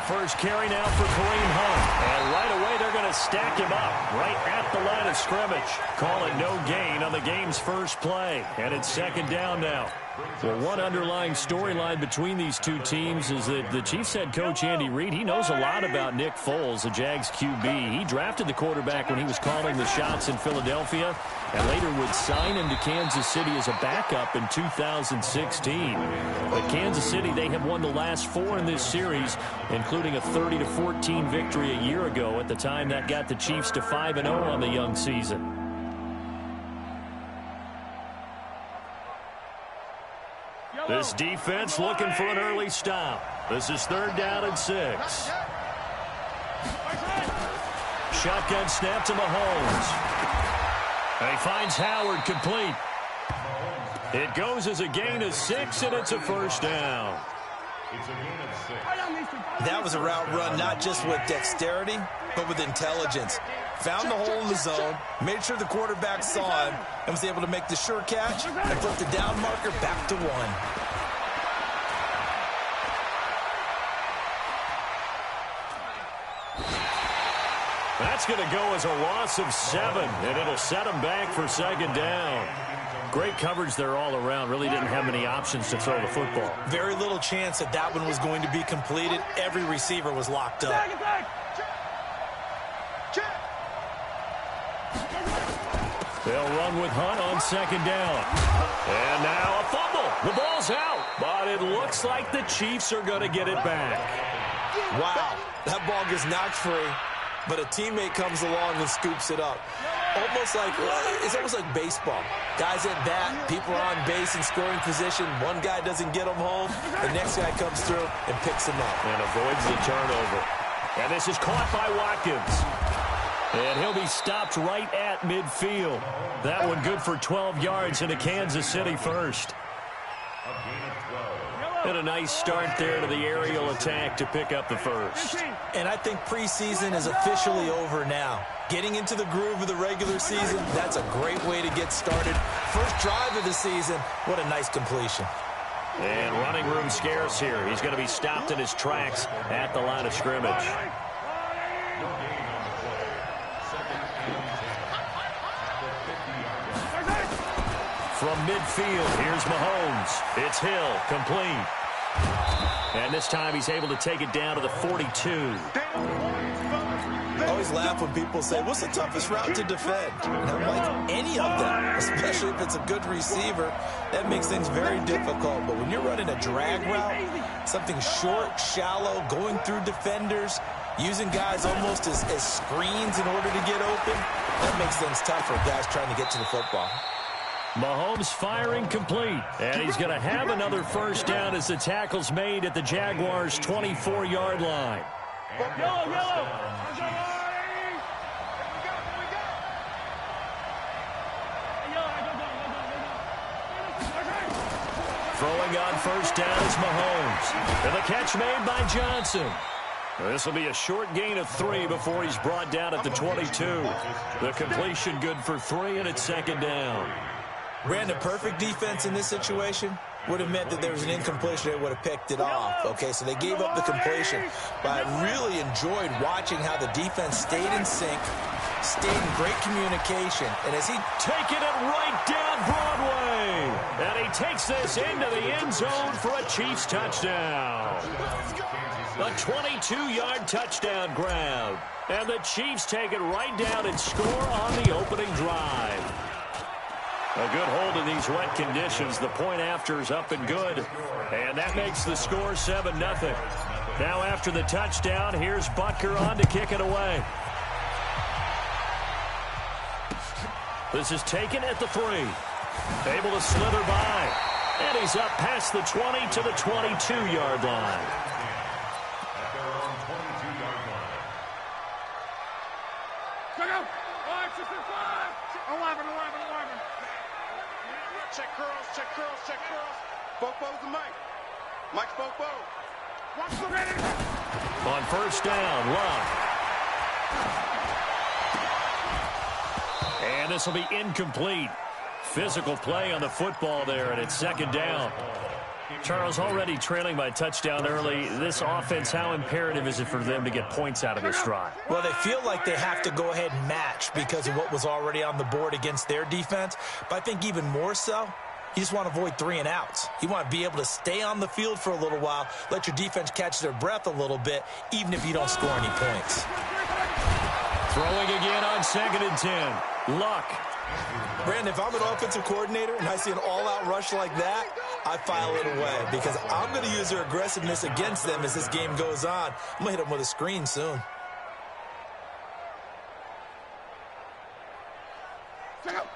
first carry now for Kareem Hunt. And right away, they're going to stack him up right at the line of scrimmage. Call it no gain on the game's first play. And it's second down now. Well, one underlying storyline between these two teams is that the Chiefs head coach Andy Reid, he knows a lot about Nick Foles, the Jags QB. He drafted the quarterback when he was calling the shots in Philadelphia and later would sign him to Kansas City as a backup in 2016. But Kansas City, they have won the last 4 in this series, including a 30-14 victory a year ago. At the time, that got the Chiefs to 5-0 on the young season. This defense looking for an early stop. This is 3rd down and 6. Shotgun snap to Mahomes. And he finds Howard complete. It goes as a gain of 6, and it's a first down. That was a route run not just with dexterity, but with intelligence. Found the hole in the zone, made sure the quarterback saw him, and was able to make the sure catch and flip the down marker back to 1. That's going to go as a loss of 7, and it'll set him back for second down. Great coverage there all around. Really didn't have many options to throw the football. Very little chance that that one was going to be completed. Every receiver was locked up. They'll run with Hunt on second down. And now a fumble. The ball's out, but it looks like the Chiefs are going to get it back. Wow, that ball gets knocked free, but a teammate comes along and scoops it up. It's almost like baseball. Guys at bat, people are on base in scoring position. One guy doesn't get them home. The next guy comes through and picks him up. And avoids the turnover. And this is caught by Watkins. And he'll be stopped right at midfield. That one good for 12 yards into Kansas City first. And a nice start there to the aerial attack to pick up the first. And I think preseason is officially over now. Getting into the groove of the regular season, that's a great way to get started. First drive of the season, what a nice completion. And running room scarce here. He's going to be stopped in his tracks at the line of scrimmage. From midfield, here's Mahomes. It's Hill, complete. And this time he's able to take it down to the 42. I always laugh when people say, what's the toughest route to defend? And I'm like, any of them, especially if it's a good receiver. That makes things very difficult. But when you're running a drag route, something short, shallow, going through defenders, using guys almost as screens in order to get open, that makes things tough for guys trying to get to the football. Mahomes firing complete, and he's going to have another first down as the tackle's made at the Jaguars' 24-yard line. Throwing on first down is Mahomes. And the catch made by Johnson. This will be a short gain of 3 before he's brought down at the 22. The completion good for 3, and it's second down. Ran a perfect defense in this situation. Would have meant that there was an incompletion. They would have picked it off. Okay, so they gave up the completion. But I really enjoyed watching how the defense stayed in sync, stayed in great communication. And as he taking it right down Broadway. And he takes this into the end zone for a Chiefs touchdown. A 22-yard touchdown grab. And the Chiefs take it right down and score on the opening drive. A good hold in these wet conditions. The point after is up and good. And that makes the score 7-0. Now after the touchdown, here's Butker on to kick it away. This is taken at the 3. Able to slither by. And he's up past the 20 to the 22-yard line. Check curls. Bobo's the mic. Mike's Bobo. On first down, Love. And this will be incomplete. Physical play on the football there, and it's second down. Charles, already trailing by a touchdown early. This offense, how imperative is it for them to get points out of this drive? Well, they feel like they have to go ahead and match because of what was already on the board against their defense. But I think even more so, you just want to avoid 3 and outs. You want to be able to stay on the field for a little while, let your defense catch their breath a little bit, even if you don't score any points. Throwing again on 2nd and 10. Luck. Brandon, if I'm an offensive coordinator and I see an all-out rush like that, I file it away because I'm going to use their aggressiveness against them as this game goes on. I'm going to hit them with a screen soon.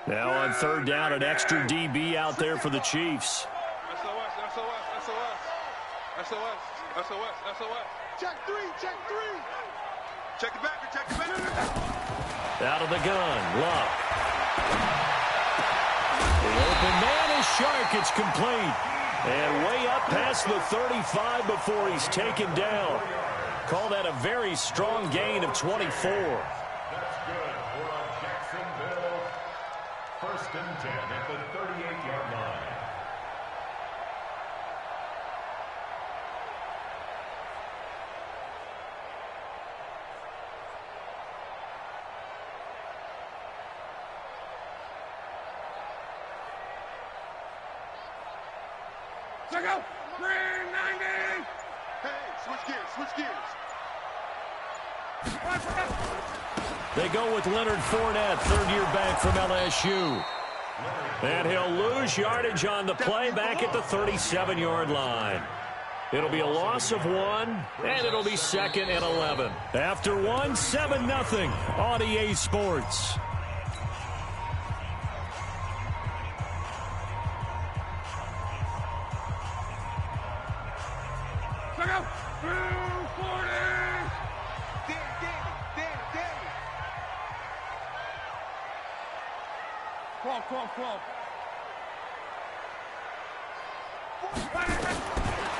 Now on 3rd down, an extra DB out there for the Chiefs. Check 3, check 3. Check it back, check it back. Out of the gun, Luck. The open man is Shark. It's complete. And way up past the 35 before he's taken down. Call that a very strong gain of 24. That's good. We're on Jacksonville. 1st and 10 at the 38-yard line. Check out. 390. Hey, switch gears, switch gears. They go with Leonard Fournette, 3rd-year back from LSU. And he'll lose yardage on the play back at the 37-yard line. It'll be a loss of 1, and it'll be 2nd and 11. After 1, 7-0 on EA Sports.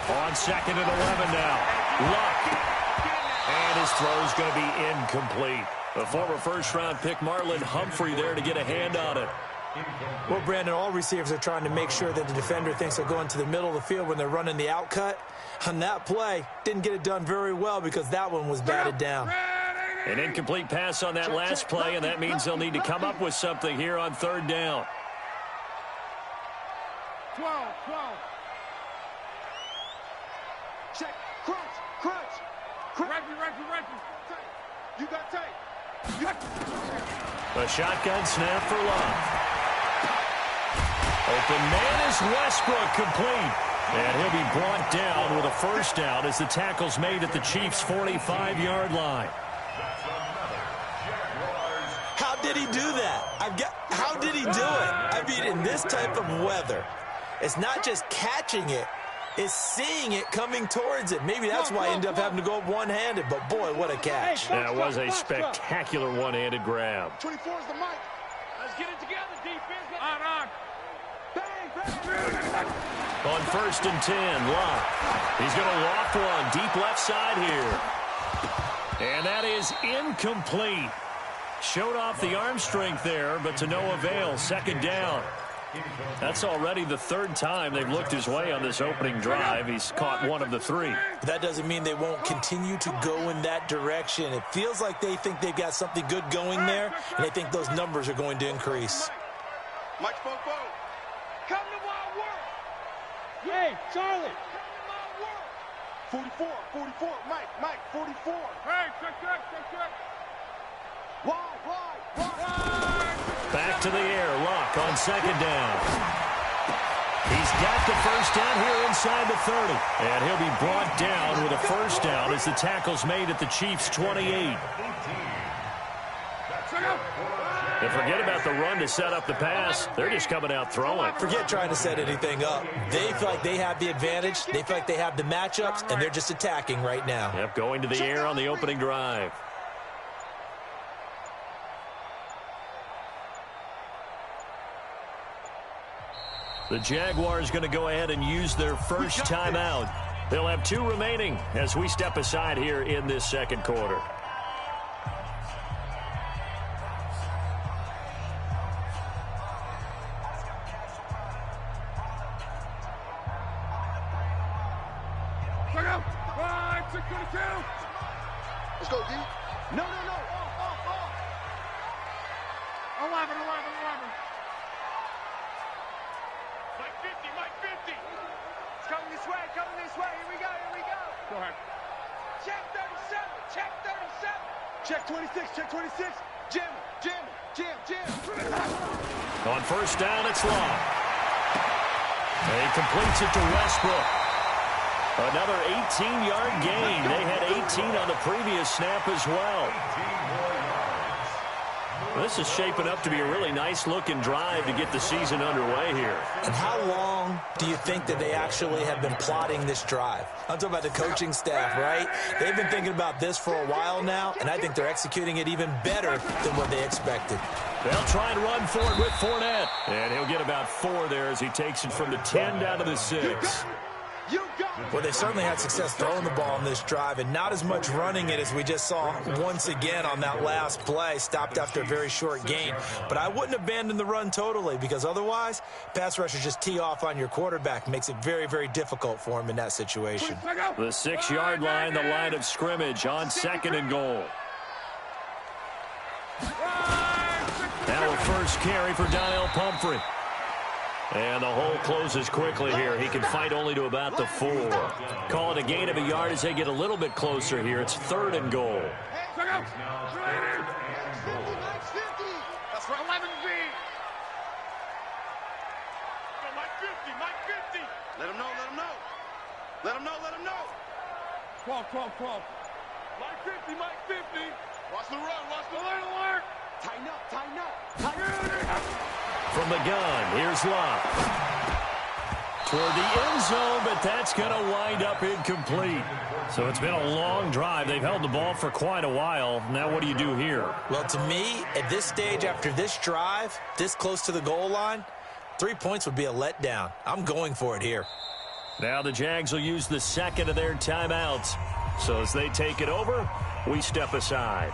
On 2nd and 11 now. Luck. And his throw's going to be incomplete. The former 1st-round pick Marlon Humphrey there to get a hand on it. Well, Brandon, all receivers are trying to make sure that the defender thinks they're going to the middle of the field when they're running the out cut. On that play, didn't get it done very well because that one was batted down. An incomplete pass on that last play, and that means they'll need to come up with something here on 3rd down. 12. Check. Crunch. You got tape. A shotgun snap for Love. Open man is Westbrook, complete. And he'll be brought down with a 1st down as the tackle's made at the Chiefs' 45-yard line. How did he do that? How did he do it? I mean, in this type of weather, it's not just catching it, it's seeing it coming towards it. Maybe that's why he ended up having to go up one-handed, but boy, what a catch. That was a spectacular one-handed grab. 24 is the mic. Let's get it together, defense. On. On 1st and 10, Luck. He's going to loft one deep left side here. And that is incomplete. Showed off the arm strength there, but to no avail. 2nd down. That's already the 3rd time they've looked his way on this opening drive. He's caught 1 of the 3. That doesn't mean they won't continue to go in that direction. It feels like they think they've got something good going there, and they think those numbers are going to increase. Mike Fofo. Come to my work. Hey, Charlie. Come to my work. 44. Mike, 44. Hey, check. Wide. Back to the air. Luck on 2nd down. He's got the 1st down here inside the 30. And he'll be brought down with a 1st down as the tackle's made at the Chiefs' 28. And forget about the run to set up the pass. They're just coming out throwing. Forget trying to set anything up. They feel like they have the advantage. They feel like they have the matchups, and they're just attacking right now. Yep, going to the air on the opening drive. The Jaguars going to go ahead and use their 1st timeout. They'll have 2 remaining as we step aside here in this 2nd quarter. Let's go, D. No. Off. 11. Mike 50. It's coming this way. Here we go. Go ahead. Check 37. Check 26. Jam. On first down, it's Long. He completes it to Westbrook. Another 18-yard gain. They had 18 on the previous snap as well. This is shaping up to be a really nice-looking drive to get the season underway here. And how long do you think that they actually have been plotting this drive? I'm talking about the coaching staff, right? They've been thinking about this for a while now, and I think they're executing it even better than what they expected. They'll try and run for it with Fournette. And he'll get about 4 there as he takes it from the 10 down to the 6. Well, they certainly had success throwing the ball on this drive and not as much running it as we just saw once again on that last play. Stopped after a very short gain. But I wouldn't abandon the run totally because otherwise, pass rushers just tee off on your quarterback. Makes it very, very difficult for him in that situation. The 6-yard line, the line of scrimmage on 2nd and goal. Now a first carry for Donnell Pumphrey. And the hole closes quickly here. He can fight only to about the 4. Call it a gain of a yard as they get a little bit closer here. It's 3rd and goal. That's right. 11B. Mike 50. Let him know. 12. Mike 50. Watch the run. Alert. Tighten up. From the gun, here's Love. Toward the end zone, but that's going to wind up incomplete. So it's been a long drive. They've held the ball for quite a while. Now what do you do here? Well, to me, at this stage, after this drive, this close to the goal line, 3 points would be a letdown. I'm going for it here. Now the Jags will use the second of their timeouts. So as they take it over, we step aside.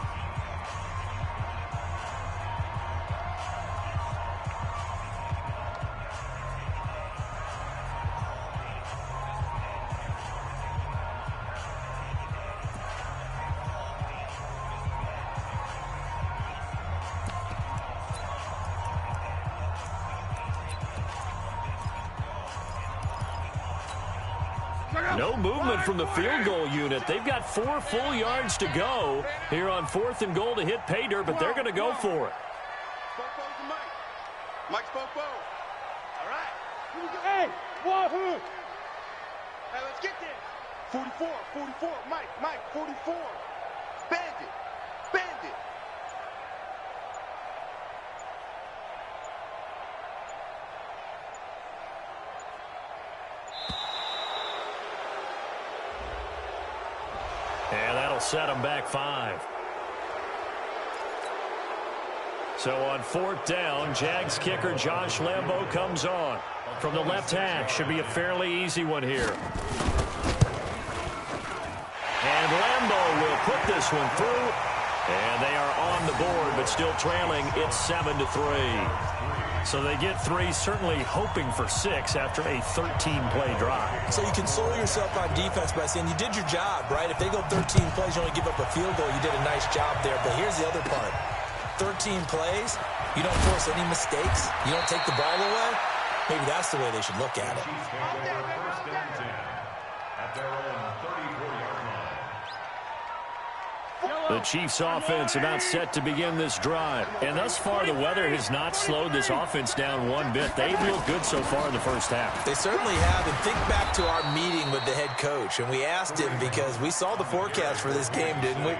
No movement from the field goal unit. They've got 4 full yards to go here on 4th and goal to hit pay dirt, but they're going to go for it. Mike's Popo. All right. Hey, wahoo. Hey, let's get there. 44. Mike, 44. Bandit. And that'll set them back 5. So on 4th down, Jags kicker Josh Lambo comes on. From the left hash, should be a fairly easy one here. And Lambo will put this one through. And they are on the board, but still trailing. It's 7-3. So they get 3, certainly hoping for 6 after a 13-play drive. So you console yourself on defense by saying you did your job, right? If they go 13 plays, you only give up a field goal, you did a nice job there. But here's the other part. 13 plays, you don't force any mistakes, you don't take the ball away. Maybe that's the way they should look at it. First and 10 at their own 34-yard line. The Chiefs offense about set to begin this drive. And thus far, the weather has not slowed this offense down one bit. They've looked good so far in the first half. They certainly have. And think back to our meeting with the head coach. And we asked him because we saw the forecast for this game, didn't we?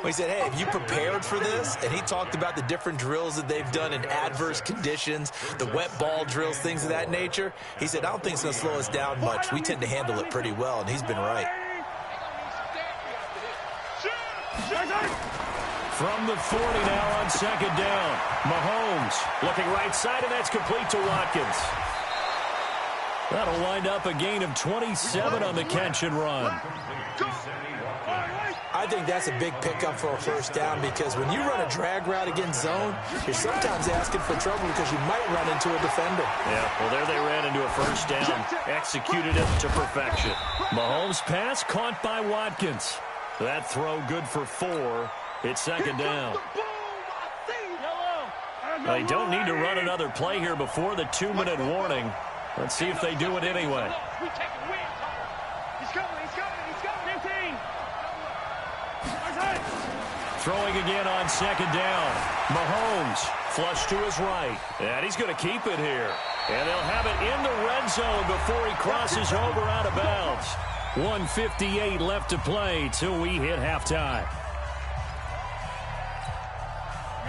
We said, hey, have you prepared for this? And he talked about the different drills that they've done in adverse conditions, the wet ball drills, things of that nature. He said, I don't think it's going to slow us down much. We tend to handle it pretty well, and he's been right. From the 40 now on 2nd down. Mahomes looking right side, and that's complete to Watkins. That'll wind up a gain of 27 on the catch and run. I think that's a big pickup for a first down because when you run a drag route against zone, you're sometimes asking for trouble because you might run into a defender. Yeah, well, there they ran into a first down. Executed it to perfection. Mahomes' pass caught by Watkins. That throw good for 4. It's second down. They don't need to run another play here before the 2-minute warning. Let's see if they do it anyway. Throwing again on second down. Mahomes flush to his right. And he's going to keep it here. And they'll have it in the red zone before he crosses over out of bounds. 1:58 left to play till we hit halftime.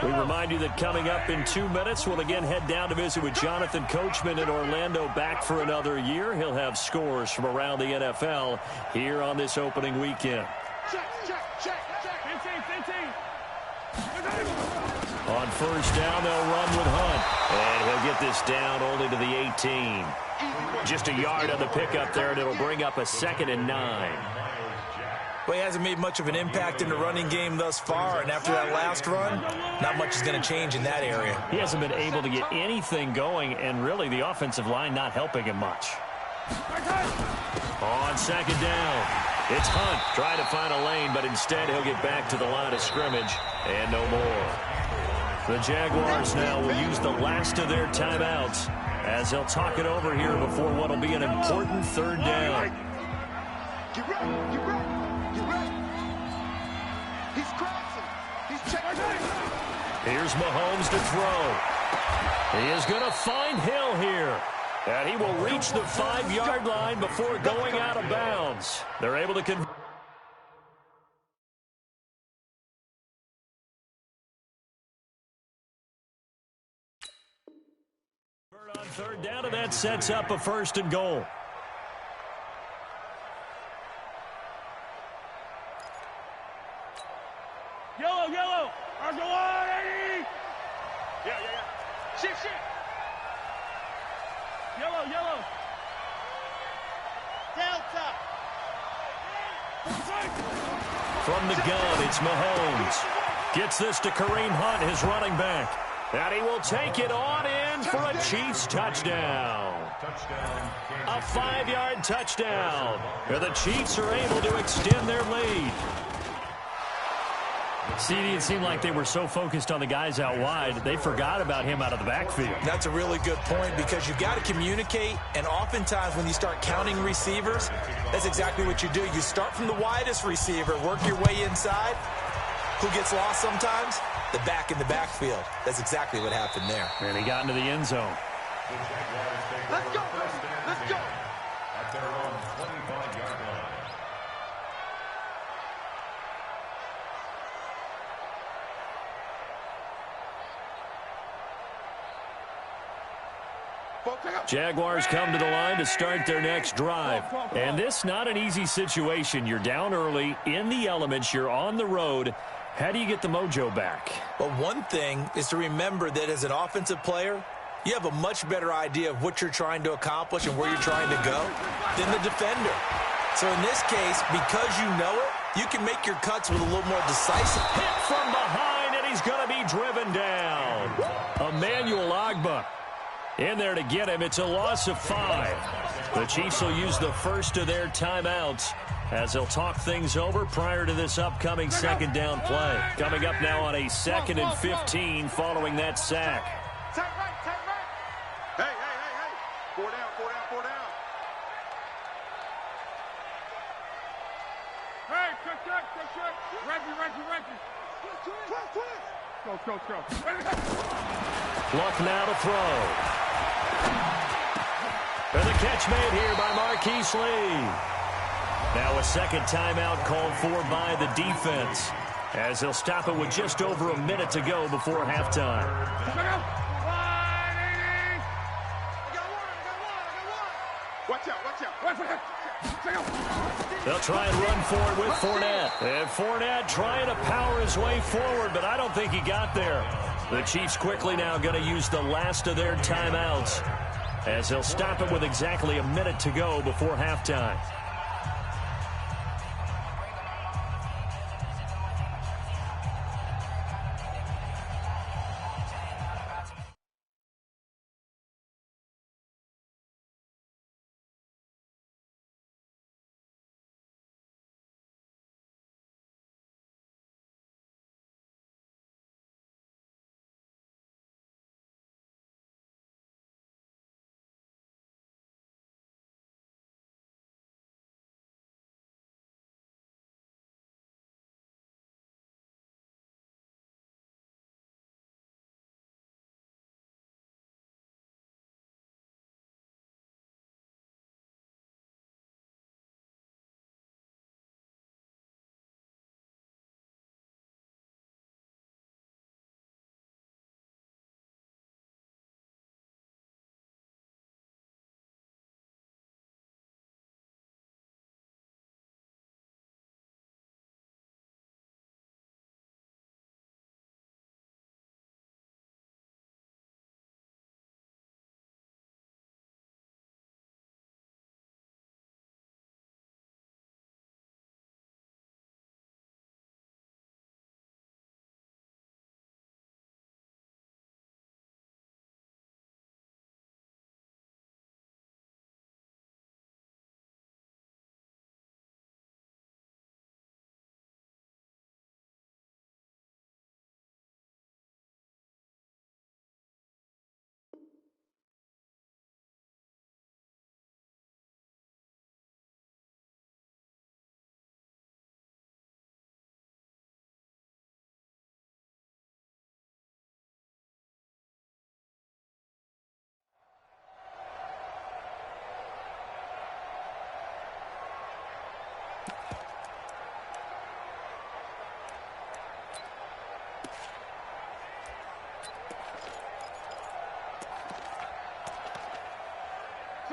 We remind you that coming up in 2 minutes, we'll again head down to visit with Jonathan Coachman in Orlando, back for another year. He'll have scores from around the NFL here on this opening weekend. On first down, they'll run with Hunt. And he'll get this down only to the 18. Just a yard on the pickup there, and it'll bring up a 2nd and 9. Well, he hasn't made much of an impact in the running game thus far, and after that last run, not much is going to change in that area. He hasn't been able to get anything going, and really the offensive line not helping him much. On second down, it's Hunt trying to find a lane, but instead he'll get back to the line of scrimmage, and no more. The Jaguars now will use the last of their timeouts as they'll talk it over here before what will be an important third down. Get ready, get ready, get ready. He's crossing. He's checking. Here's Mahomes to throw. He is going to find Hill here. And he will reach the 5-yard line before going out of bounds. They're able to convert. On third down, and that sets up a 1st and goal. Yellow. RJ180. Yeah. Shift. Yellow. Delta. From the gun, it's Mahomes. Gets this to Kareem Hunt, his running back. And he will take it on in for a Chiefs touchdown. A 5-yard touchdown. And the Chiefs are able to extend their lead. CD, it seemed like they were so focused on the guys out wide, they forgot about him out of the backfield. That's a really good point because you got to communicate, and oftentimes when you start counting receivers, that's exactly what you do. You start from the widest receiver, work your way inside. Who gets lost sometimes? The back in the backfield. That's exactly what happened there. And he got into the end zone. Let's go. At their own 25-yard line. Jaguars come to the line to start their next drive. And this not an easy situation. You're down early, in the elements, you're on the road. How do you get the mojo back? Well, one thing is to remember that as an offensive player, you have a much better idea of what you're trying to accomplish and where you're trying to go than the defender. So in this case, because you know it, you can make your cuts with a little more decisive. Hit from behind, and he's going to be driven down. Emmanuel Ogbah in there to get him. It's a loss of 5. The Chiefs will use the first of their timeouts as they'll talk things over prior to this upcoming second down play. Coming up now on a 2nd and 15 following that sack. Tight right. Hey. 4 down. Hey, check. Reggie. Go. Luck now to throw. And the catch made here by Marquise Lee. Now a second timeout called for by the defense as they'll stop it with just over a minute to go before halftime. Watch out. They'll try and run for it with Fournette. And Fournette trying to power his way forward, but I don't think he got there. The Chiefs quickly now going to use the last of their timeouts as they'll stop it with exactly a minute to go before halftime.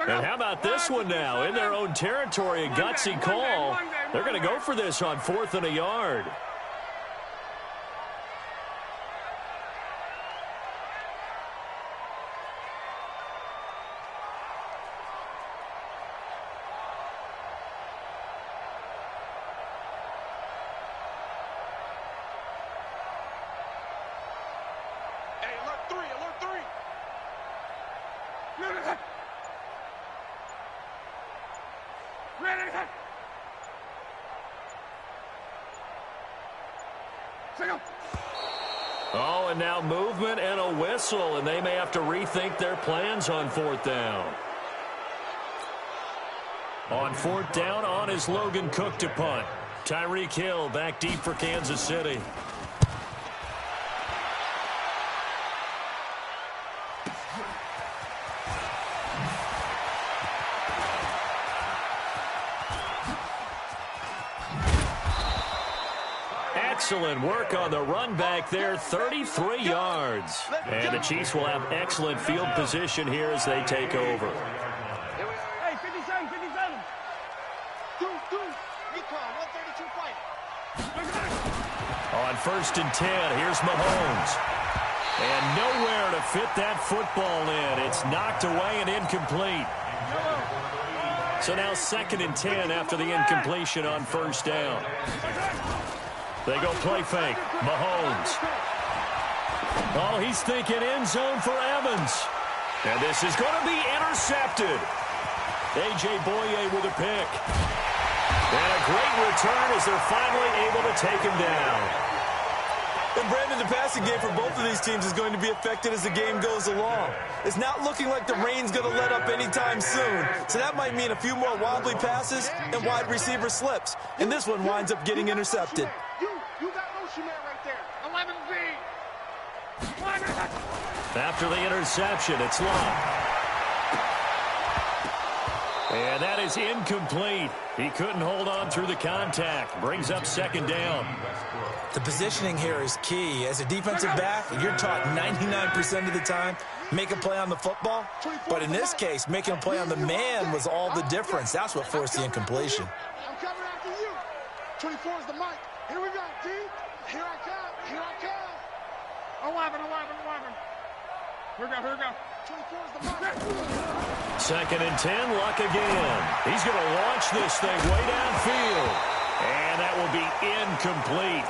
And how about this one now? In their own territory, a gutsy call. They're going to go for this on 4th and a yard. Hey, alert 3, alert 3. Oh, and now movement and a whistle, and they may have to rethink their plans on 4th down. On 4th down, on is Logan Cook to punt. Tyreek Hill back deep for Kansas City. Excellent work on the run back there, 33 yards. And the Chiefs will have excellent field position here as they take over. Hey, 57, 57. Do. Recon, 132 fight. On 1st and 10, here's Mahomes. And nowhere to fit that football in. It's knocked away and incomplete. So now 2nd and 10 after the incompletion on 1st down. They go play fake. Mahomes. Oh, he's thinking end zone for Evans. And this is going to be intercepted. A.J. Boye with a pick. And a great return as they're finally able to take him down. And Brandon, the passing game for both of these teams is going to be affected as the game goes along. It's not looking like the rain's going to let up anytime soon. So that might mean a few more wobbly passes and wide receiver slips. And this one winds up getting intercepted. You got motion man right there. 11B. After the interception, it's long. And that is incomplete. He couldn't hold on through the contact. Brings up 2nd down. The positioning here is key. As a defensive back, you're taught 99% of the time, make a play on the football. But in this case, making a play on the man was all the difference. That's what forced the incompletion. I'm coming after you. 24 is the mic. Here we go, D. Here I come. 11. Second and 10, Luck again. He's going to launch this thing way downfield. And that will be incomplete.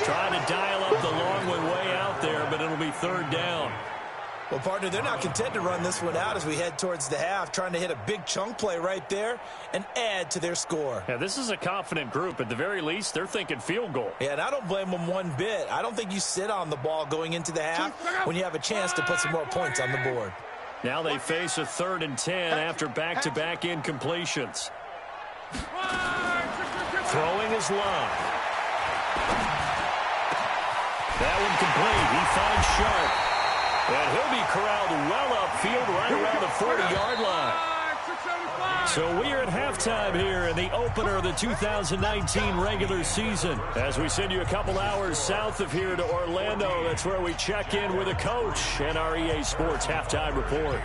Trying to dial up the long one way out there, but it'll be third down. Well, partner, they're not content to run this one out as we head towards the half, trying to hit a big chunk play right there and add to their score. Yeah, this is a confident group. At the very least, they're thinking field goal. Yeah, and I don't blame them one bit. I don't think you sit on the ball going into the half when you have a chance to put some more points on the board. Now they face a 3rd and 10 after back-to-back incompletions. Throwing is Love. That one complete. He finds Sharp. And he'll be corralled well upfield right around the 40-yard line. So we are at halftime here in the opener of the 2019 regular season. As we send you a couple hours south of here to Orlando, that's where we check in with a coach and our EA Sports halftime report.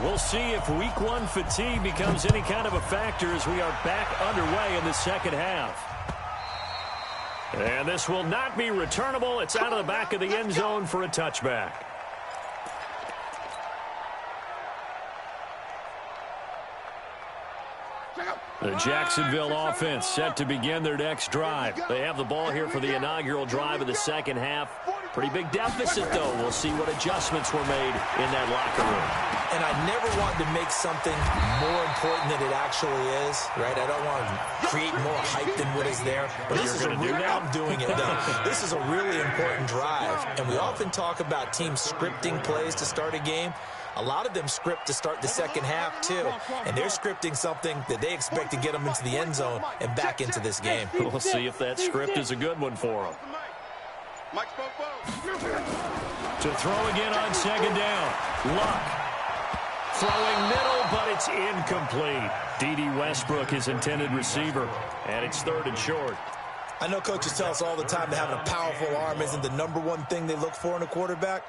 We'll see if week 1 fatigue becomes any kind of a factor as we are back underway in the second half. And this will not be returnable. It's out of the back of the end zone for a touchback. The Jacksonville offense set to begin their next drive. They have the ball here for the inaugural drive of the second half. Pretty big deficit, though. We'll see what adjustments were made in that locker room. And I never want to make something more important than it actually is, right? I don't want to create more hype than what is there. But this is a real, I'm doing it, though. This is a really important drive. And we often talk about teams scripting plays to start a game. A lot of them script to start the second half, too. And they're scripting something that they expect to get them into the end zone and back into this game. We'll see if that script is a good one for them. To throw again on second down. Luck. Throwing middle, but it's incomplete. D.D. Westbrook, his intended receiver. And it's 3rd and short. I know coaches tell us all the time that having a powerful arm isn't the #1 thing they look for in a quarterback.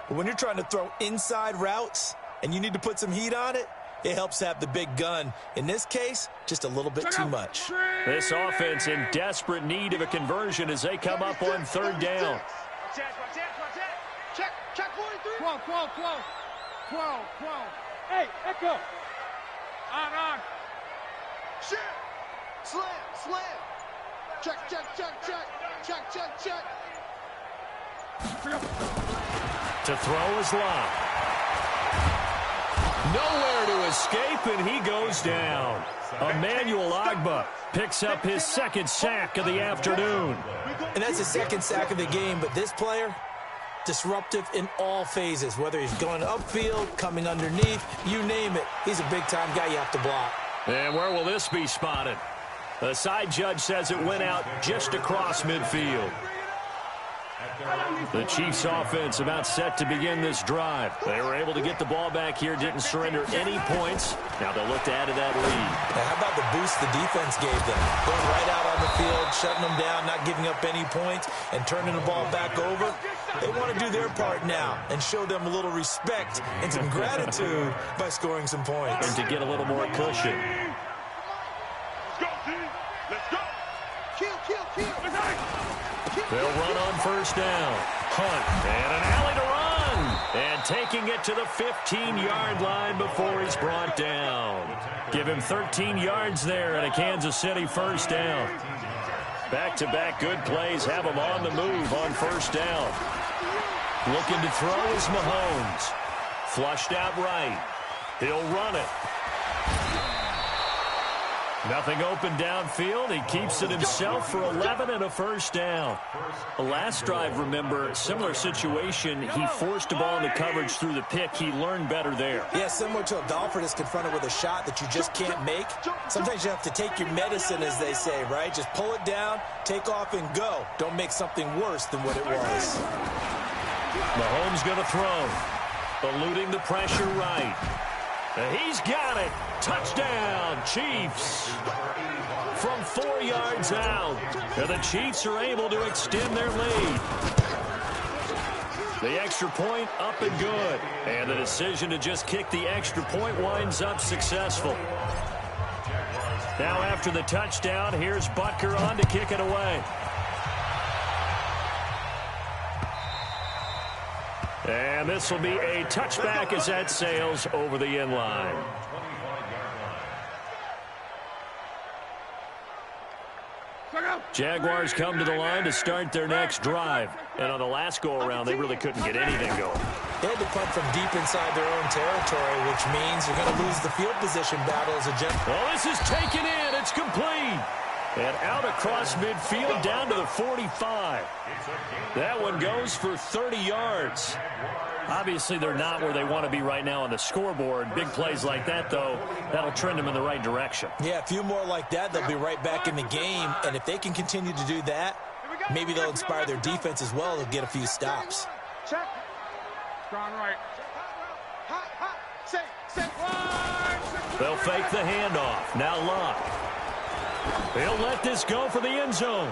But when you're trying to throw inside routes and you need to put some heat on it, it helps to have the big gun. In this case, just a little bit too much. This offense in desperate need of a conversion as they come up on 3rd down. Check 43. 12. Hey, Echo. On. Shit. Slam. Check. To throw is Love. Nowhere to escape, and he goes down. Emmanuel Ogbah picks up his 2nd sack of the afternoon. And that's the 2nd sack of the game, but this player, disruptive in all phases, whether he's going upfield, coming underneath, you name it. He's a big-time guy you have to block. And where will this be spotted? The side judge says it went out just across midfield. The Chiefs offense about set to begin this drive. They were able to get the ball back here, didn't surrender any points. Now they'll look to add to that lead. Now, how about the boost the defense gave them? Going right out on the field, shutting them down, not giving up any points, and turning the ball back over. They want to do their part now and show them a little respect and some gratitude by scoring some points. And to get a little more cushion. Let's go. Kill. They'll run on 1st down. Hunt, and an alley to run. And taking it to the 15-yard line before he's brought down. Give him 13 yards there and a Kansas City 1st down. Back-to-back good plays have him on the move on 1st down. Looking to throw is Mahomes. Flushed out right. He'll run it. Nothing open downfield. He keeps it himself for 11 and a 1st down. The last drive, remember, similar situation. He forced the ball into coverage through the pick. He learned better there. Yeah, similar to a golfer that's confronted with a shot that you just can't make. Sometimes you have to take your medicine, as they say, right? Just pull it down, take off, and go. Don't make something worse than what it was. Mahomes going to throw. Eluding the pressure right. He's got it. Touchdown, Chiefs. From 4 yards out. And the Chiefs are able to extend their lead. The extra point up and good. And the decision to just kick the extra point winds up successful. Now after the touchdown, here's Butker on to kick it away. And this will be a touchback as that sails over the end line. Jaguars come to the line to start their next drive. And on the last go-around, they really couldn't get anything going. They had to punt from deep inside their own territory, which means you're going to lose the field position battle as a general. Well, this is taken in. It's complete. And out across midfield down to the 45. That one goes for 30 yards. Obviously, they're not where they want to be right now on the scoreboard. Big plays like that, though, that'll trend them in the right direction. Yeah, a few more like that, they'll be right back in the game. And if they can continue to do that, maybe they'll inspire their defense as well. They'll get a few stops. Check. Strong right. Hot, hot. They'll fake the handoff. Now Luck. He'll let this go for the end zone.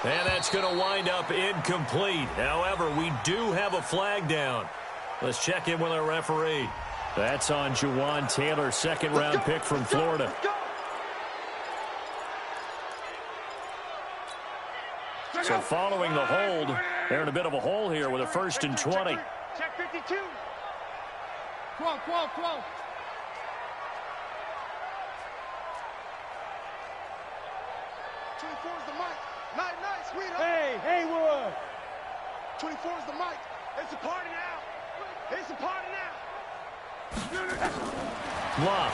And that's going to wind up incomplete. However, we do have a flag down. Let's check in with our referee. That's on Juwan Taylor, second-round pick from Florida. So following the hold, they're in a bit of a hole here with a 1st and 20. Check 52. 12, 12, 12. 24 is the mic. Nice, sweetheart. Hey, Wood. 24 is the mic. It's a party now. It's a party now. Luck.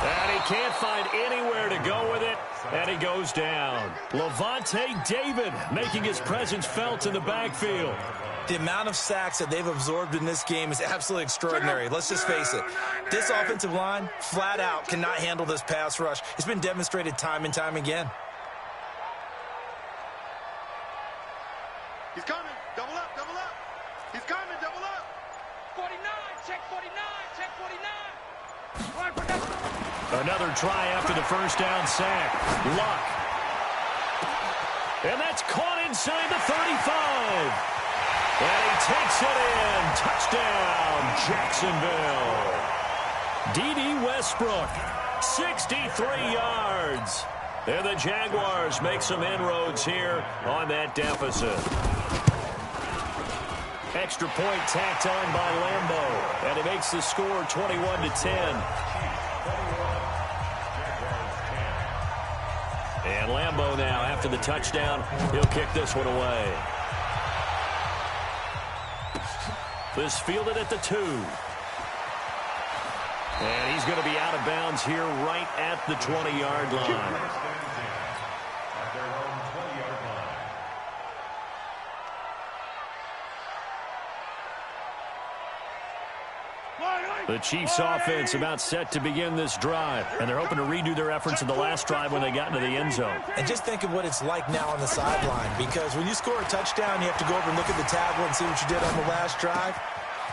And he can't find anywhere to go with it, and he goes down. Levante David making his presence felt in the backfield. The amount of sacks that they've absorbed in this game is absolutely extraordinary. Let's just face it. This offensive line, flat out, cannot handle this pass rush. It's been demonstrated time and time again. He's coming. Double up, double up. He's coming, double up. 49, check 49, check 49. Another try after the first down sack. Luck. And that's caught inside the 35. And he takes it in. Touchdown, Jacksonville. D.D. Westbrook, 63 yards. And the Jaguars make some inroads here on that deficit. Extra point tacked on by Lambeau. And it makes the score 21-10. And Lambeau now, after the touchdown, he'll kick this one away. This fielded at the 2. And he's going to be out of bounds here right at the 20-yard line. The Chiefs offense about set to begin this drive, and they're hoping to redo their efforts in the last drive when they got into the end zone. And just think of what it's like now on the sideline, because when you score a touchdown, you have to go over and look at the tablet and see what you did on the last drive.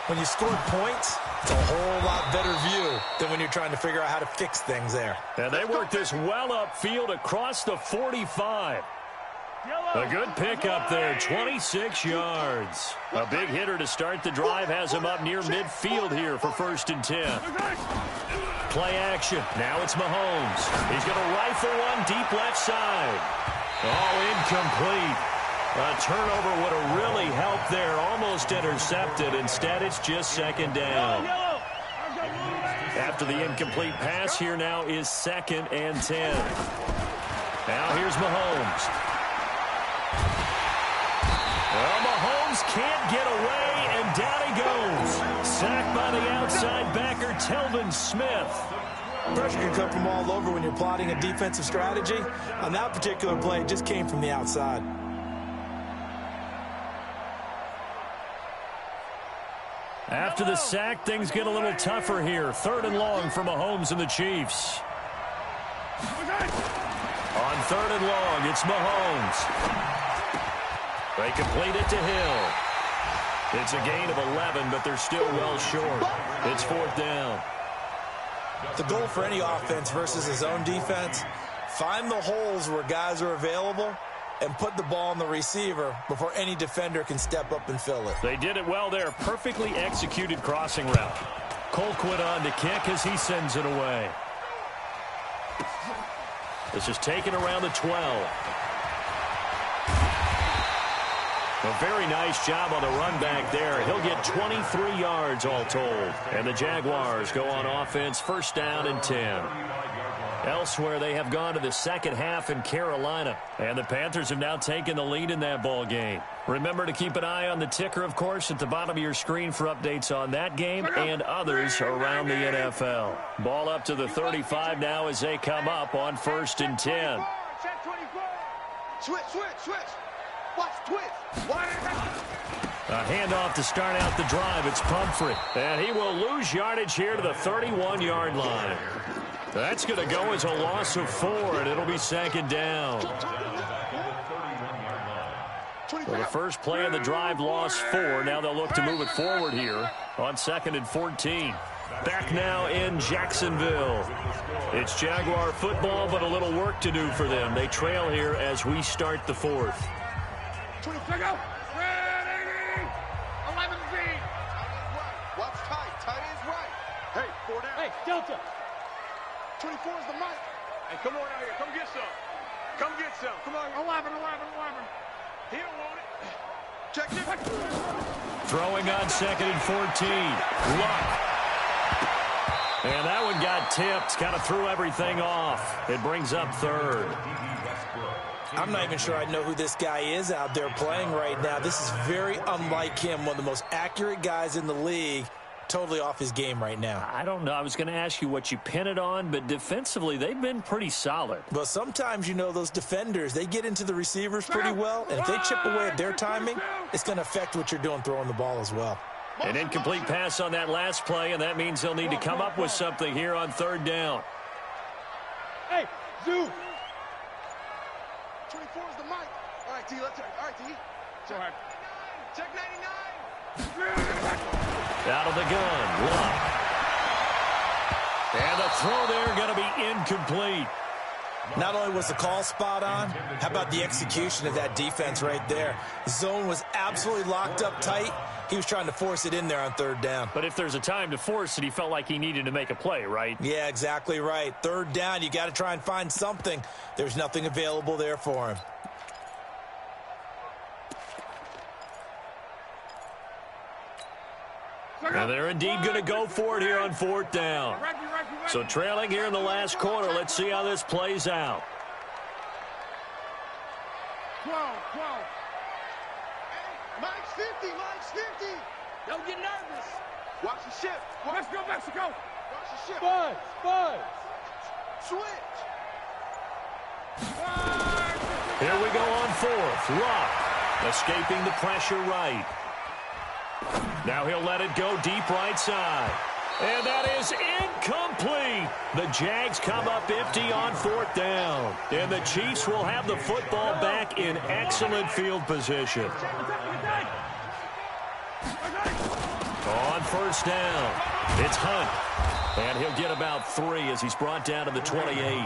When you score points, it's a whole lot better view than when you're trying to figure out how to fix things there. And they work this well upfield across the 45. A good pickup there, 26 yards. A big hitter to start the drive has him up near midfield here for 1st and 10. Play action. Now it's Mahomes. He's going to rifle one deep left side. Oh, incomplete. A turnover would have really helped there. Almost intercepted. Instead, it's just 2nd down. After the incomplete pass, here now is 2nd and 10. Now here's Mahomes. Well, Mahomes can't get away, and down he goes. Sacked by the outside backer, Telvin Smith. Pressure can come from all over when you're plotting a defensive strategy. On that particular play, it just came from the outside. After the sack, things get a little tougher here. 3rd and long for Mahomes and the Chiefs. On 3rd and long, it's Mahomes. They complete it to Hill. It's a gain of 11, but they're still well short. It's 4th down. The goal for any offense versus his own defense, find the holes where guys are available and put the ball on the receiver before any defender can step up and fill it. They did it well there. Perfectly executed crossing route. Colquitt on to kick as he sends it away. This is taken around the 12. A very nice job on the run back there. He'll get 23 yards all told. And the Jaguars go on offense, first down and 10. Elsewhere, they have gone to the second half in Carolina. And the Panthers have now taken the lead in that ball game. Remember to keep an eye on the ticker, of course, at the bottom of your screen for updates on that game and others around the NFL. Ball up to the 35 now as they come up on first and 10. Switch. Watch, twitch. A handoff to start out the drive. It's Pumphrey. And he will lose yardage here to the 31-yard line. That's going to go as a loss of 4, and it'll be second down. So the first play of the drive lost 4. Now they'll look to move it forward here on second and 14. Back now in Jacksonville. It's Jaguar football, but a little work to do for them. They trail here as we start the fourth. 20, ready, 11 Z. Watch tight. Tight is right. Hey, 4 down. Hey, Delta. 24 is the mic. Hey, come on out here. Come get some. Come get some. Come on. 11. He don't want it. Check. Throwing on second and 14. Luck. And that one got tipped. Kind of threw everything off. It brings up third. I'm not even sure I know who this guy is out there playing right now. This is very unlike him, one of the most accurate guys in the league. Totally off his game right now. I don't know. I was going to ask you what you pin it on, but defensively, they've been pretty solid. Well, sometimes, you know, those defenders, they get into the receivers pretty well, and if they chip away at their timing, it's going to affect what you're doing throwing the ball as well. An incomplete pass on that last play, and that means they'll need to come up with something here on third down. Hey, Zoo. 24 is the mic. All right, T, let's check. All right, T. Go ahead. Check 99. Out of the gun, Luck. And the throw there going to be incomplete. Not only was the call spot on, how about the execution of that defense right there? Zone was absolutely locked up tight. He was trying to force it in there on third down. But if there's a time to force it, he felt like he needed to make a play, right? Yeah, exactly right. Third down, you got to try and find something. There's nothing available there for him. And they're indeed going to go for it here on fourth down. So trailing here in the last quarter. Let's see how this plays out. 12. Mike's 50. Don't get nervous. Watch the ship. Let's go, Mexico. Watch the ship. Buzz. Switch. Here we go on fourth. Luck escaping the pressure right. Now he'll let it go deep right side. And that is incomplete. The Jags come up empty on fourth down. And the Chiefs will have the football back in excellent field position. On first down, it's Hunt. And he'll get about 3 as he's brought down to the 28.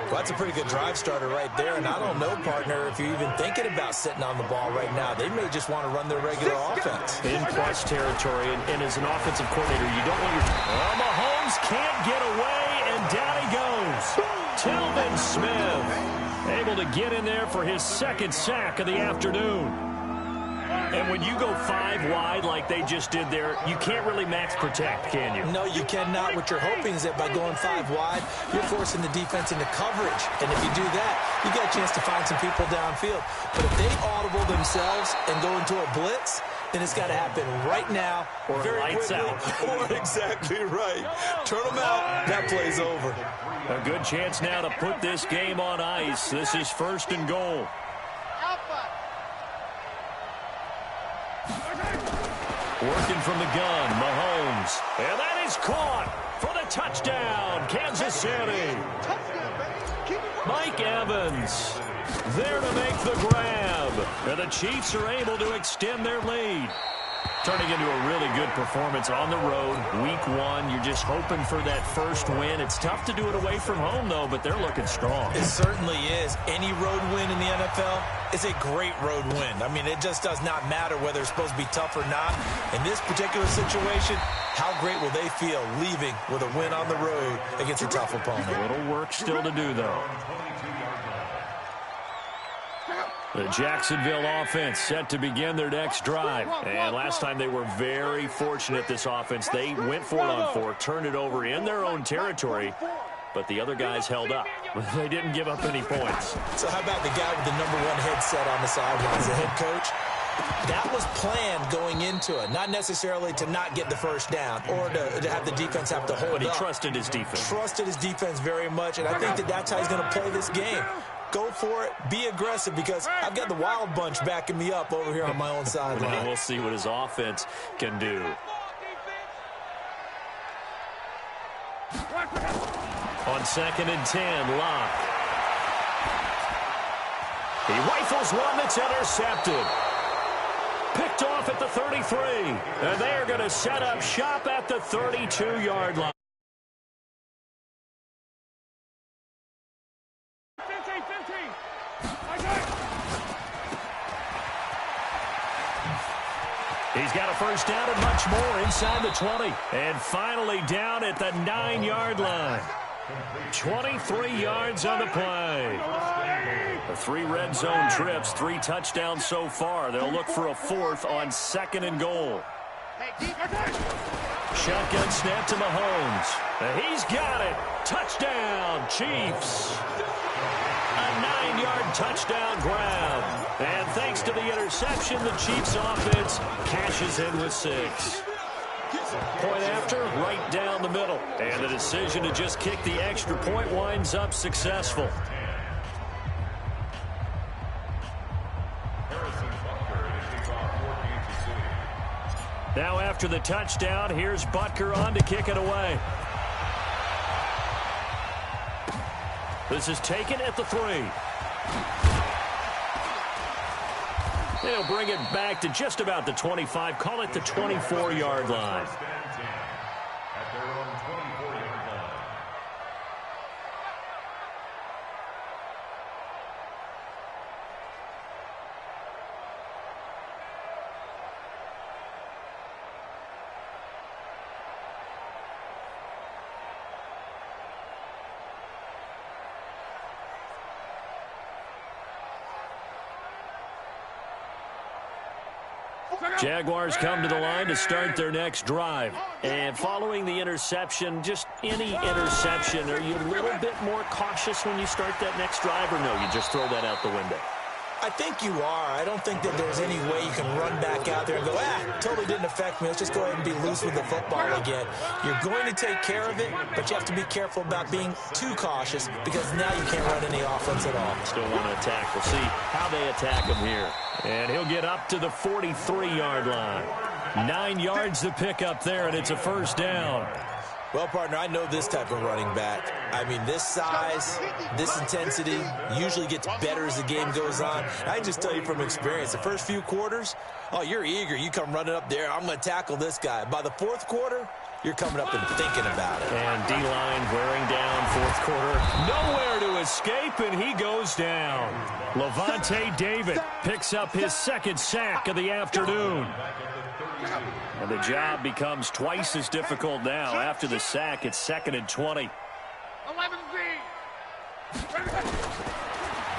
Well, that's a pretty good drive starter right there. And I don't know, partner, if you're even thinking about sitting on the ball right now. They may just want to run their regular offense. In plus territory, and as an offensive coordinator, you don't want your... Oh, Mahomes can't get away, and down he goes. Telvin Smith able to get in there for his second sack of the afternoon. And when you go 5 wide like they just did there, you can't really max protect, can you? No, you cannot. What you're hoping is that by going 5 wide, you're forcing the defense into coverage. And if you do that, you get a chance to find some people downfield. But if they audible themselves and go into a blitz, then it's got to happen right now. Or very lights quickly. out. Or exactly right. Turn them out. That play's over. A good chance now to put this game on ice. This is first and goal. Working from the gun, Mahomes. And that is caught for the touchdown, Kansas City. Mike Evans there to make the grab. And the Chiefs are able to extend their lead. Turning into a really good performance on the road. Week 1, you're just hoping for that first win. It's tough to do it away from home, though, but they're looking strong. It certainly is. Any road win in the NFL is a great road win. I mean, it just does not matter whether it's supposed to be tough or not. In this particular situation, how great will they feel leaving with a win on the road against a tough opponent? A little work still to do, though. The Jacksonville offense set to begin their next drive. And last time they were very fortunate, this offense. They went for it on 4, turned it over in their own territory, but the other guys held up. They didn't give up any points. So how about the guy with the #1 headset on the sidelines, the head coach? That was planned going into it, not necessarily to not get the first down or to have the defense have to hold up. But he trusted his defense. Trusted his defense very much, and I think that's how he's going to play this game. Go for it. Be aggressive, because I've got the wild bunch backing me up over here on my own sideline. And we'll see what his offense can do. On 2nd and 10, Locke. He rifles one that's intercepted. Picked off at the 33. And they are going to set up shop at the 32-yard line. He's got a first down and much more inside the 20. And finally down at the 9-yard line. 23 yards on the play. The 3 red zone trips, 3 touchdowns so far. They'll look for a 4th on 2nd and goal. Shotgun snap to Mahomes. He's got it. Touchdown, Chiefs. A 9-yard touchdown grab. And thanks to the interception, the Chiefs offense cashes in with 6. Point after, right down the middle. And the decision to just kick the extra point winds up successful. Now after the touchdown, here's Butker on to kick it away. This is taken at the 3. They'll bring it back to just about the 25. Call it the 24-yard line. Jaguars come to the line to start their next drive. And following the interception, just any interception, are you a little bit more cautious when you start that next drive, or no, you just throw that out the window? I think you are. I don't think that there's any way you can run back out there and go, totally didn't affect me. Let's just go ahead and be loose with the football again. You're going to take care of it, but you have to be careful about being too cautious, because now you can't run any offense at all. Still want to attack. We'll see how they attack him here. And he'll get up to the 43-yard line. 9 yards to pick up there, and it's a first down. Well, partner, I know this type of running back. I mean, this size, this intensity usually gets better as the game goes on. I can just tell you from experience, the first few quarters, you're eager. You come running up there, I'm going to tackle this guy. By the 4th quarter, you're coming up and thinking about it. And D-line wearing down 4th quarter. Nowhere to escape, and he goes down. Levante David picks up his 2nd sack of the afternoon. And the job becomes twice as difficult now. After the sack, it's 2nd and 20.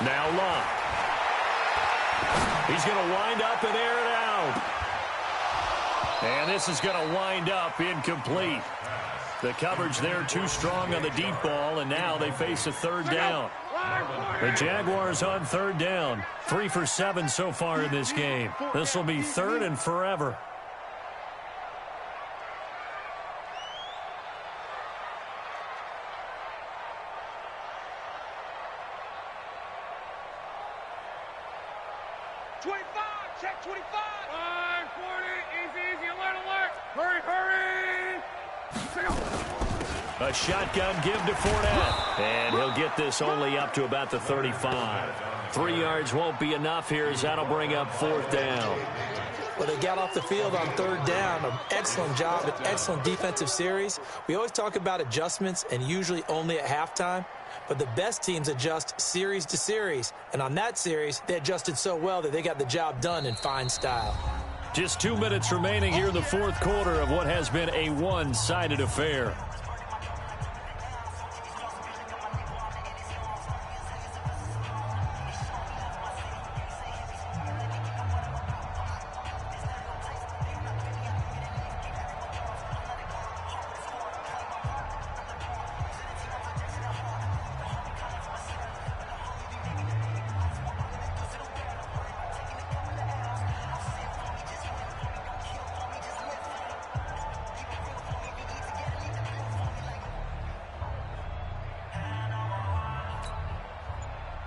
Now Locke. He's going to wind up and air it out. And this is going to wind up incomplete. The coverage there too strong on the deep ball, and now they face a 3rd down. The Jaguars on 3rd down. 3 for 7 so far in this game. This will be 3rd and forever. A shotgun give to Fournette. And he'll get this only up to about the 35. 3 yards won't be enough here, as that'll bring up 4th down. Well, they got off the field on 3rd down. An excellent job, an excellent defensive series. We always talk about adjustments, and usually only at halftime. But the best teams adjust series to series. And on that series, they adjusted so well that they got the job done in fine style. Just 2 minutes remaining here in the 4th quarter of what has been a one-sided affair.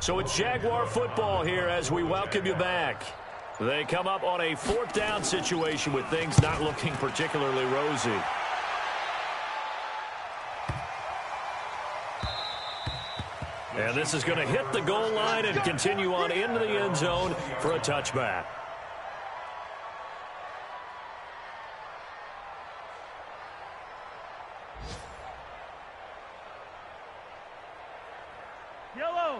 So it's Jaguar football here as we welcome you back. They come up on a 4th down situation with things not looking particularly rosy. And this is going to hit the goal line and continue on into the end zone for a touchback.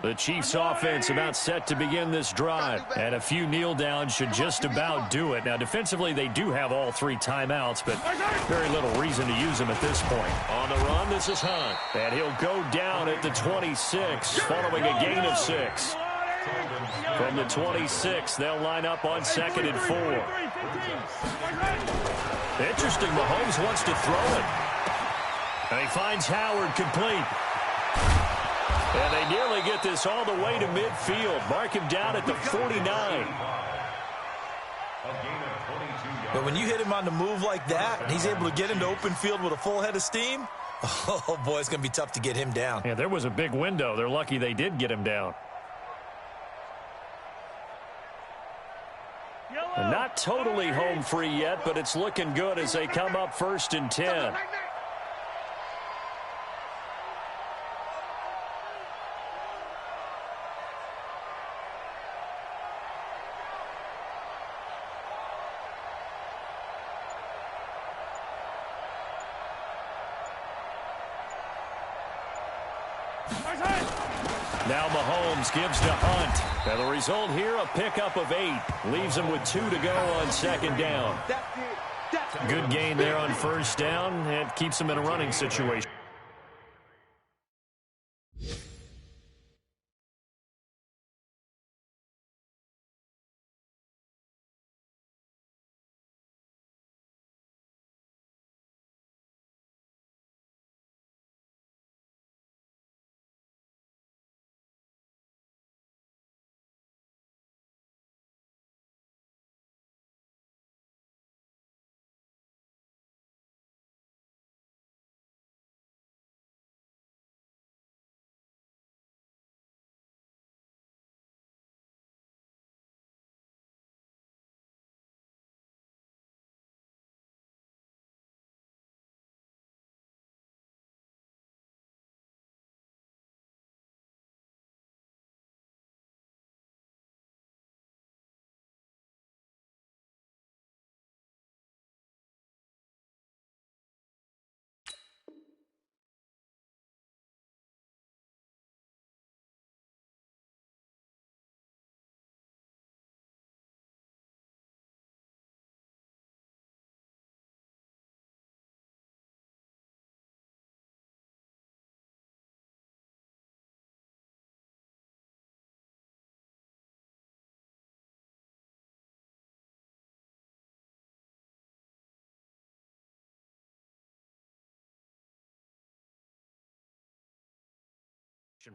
The Chiefs offense about set to begin this drive. And a few kneel downs should just about do it. Now, defensively, they do have all 3 timeouts, but very little reason to use them at this point. On the run, this is Hunt. And he'll go down at the 26, following a gain of 6. From the 26, they'll line up on 2nd and 4. Interesting, Mahomes wants to throw it. And he finds Howard complete. And they nearly get this all the way to midfield. Mark him down at the 49. But when you hit him on the move like that, and he's able to get into open field with a full head of steam, oh, boy, it's going to be tough to get him down. Yeah, there was a big window. They're lucky they did get him down. And not totally home free yet, but it's looking good as they come up 1st and 10. Now Mahomes gives to Hunt. And the result here, a pickup of 8. Leaves him with 2 to go on 2nd down. Good gain there on 1st down. And keeps him in a running situation.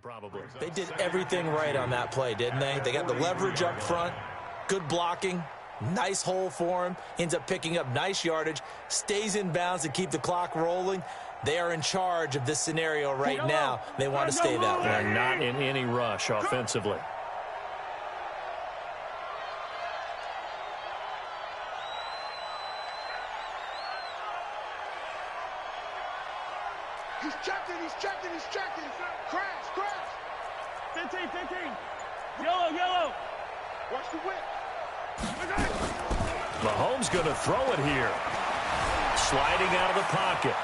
Probably. They did everything right on that play, didn't they? They got the leverage up front, good blocking, nice hole for him, ends up picking up nice yardage, stays in bounds to keep the clock rolling. They are in charge of this scenario right now. They want to stay that way. They're not in any rush offensively. He's checking, he's checking, he's checking. Crash, crash. 15. Yellow. Watch the whip. Mahomes going to throw it here. Sliding out of the pocket.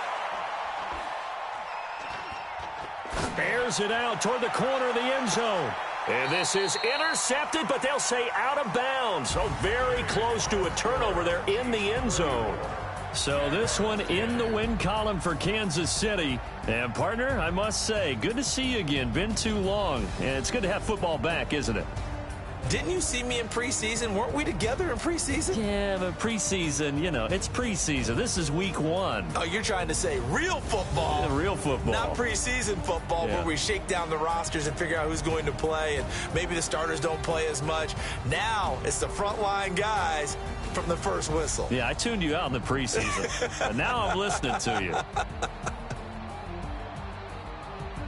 Bears it out toward the corner of the end zone. And this is intercepted, but they'll say out of bounds. So very close to a turnover there in the end zone. So this one in the win column for Kansas City. And, partner, I must say, good to see you again. Been too long. And it's good to have football back, isn't it? Didn't you see me in preseason? Weren't we together in preseason? Yeah, but preseason, you know, it's preseason. This is week 1. Oh, you're trying to say real football. Yeah, real football. Not preseason football where we shake down the rosters and figure out who's going to play, and maybe the starters don't play as much. Now it's the frontline guys from the first whistle. Yeah, I tuned you out in the preseason. And now I'm listening to you.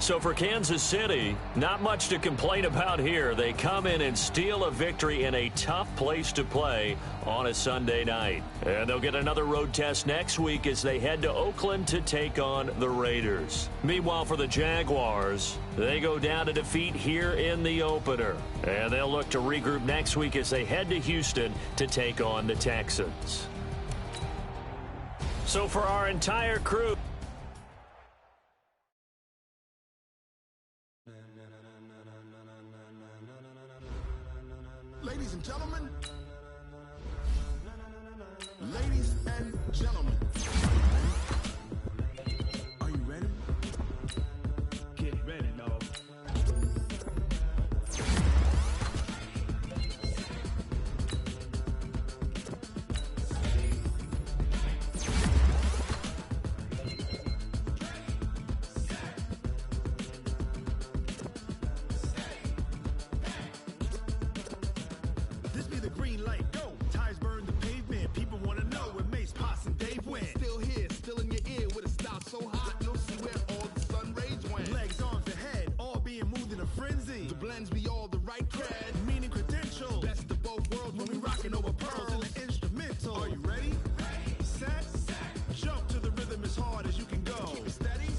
So for Kansas City, not much to complain about here. They come in and steal a victory in a tough place to play on a Sunday night. And they'll get another road test next week as they head to Oakland to take on the Raiders. Meanwhile, for the Jaguars, they go down to defeat here in the opener. And they'll look to regroup next week as they head to Houston to take on the Texans. So for our entire crew, ladies and gentlemen, ladies and gentlemen, are you ready? Get ready, dog. This be the green light, go. Tires burn the pavement. People want to know where Mace, Potts, and Dave went. Still here, still in your ear with a style so hot, you'll see where all the sun rays went. Legs, arms, and head, all being moved in a frenzy. The blends be all the right cred, meaning credentials. Best of both worlds when we rockin' over pearls in the instrumental. Are you ready? Set, jump to the rhythm as hard as you can go. Keep it steady,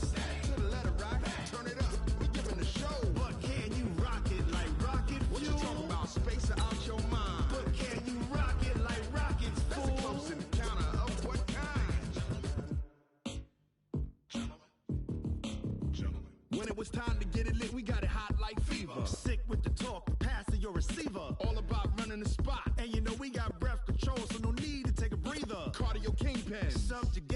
to the letter rock, turn it up. We giving the show. But can you rock it like rocket fuel? What you talking about? Space out your mind. But can you rock it like rockets, fool? That's a close encounter of what kind? Gentlemen. When it was time to get it lit, we got it hot like fever. Sick with the talk, passing your receiver. All about running the spot. And you know we got breath control, so no need to take a breather. Cardio kingpin, subject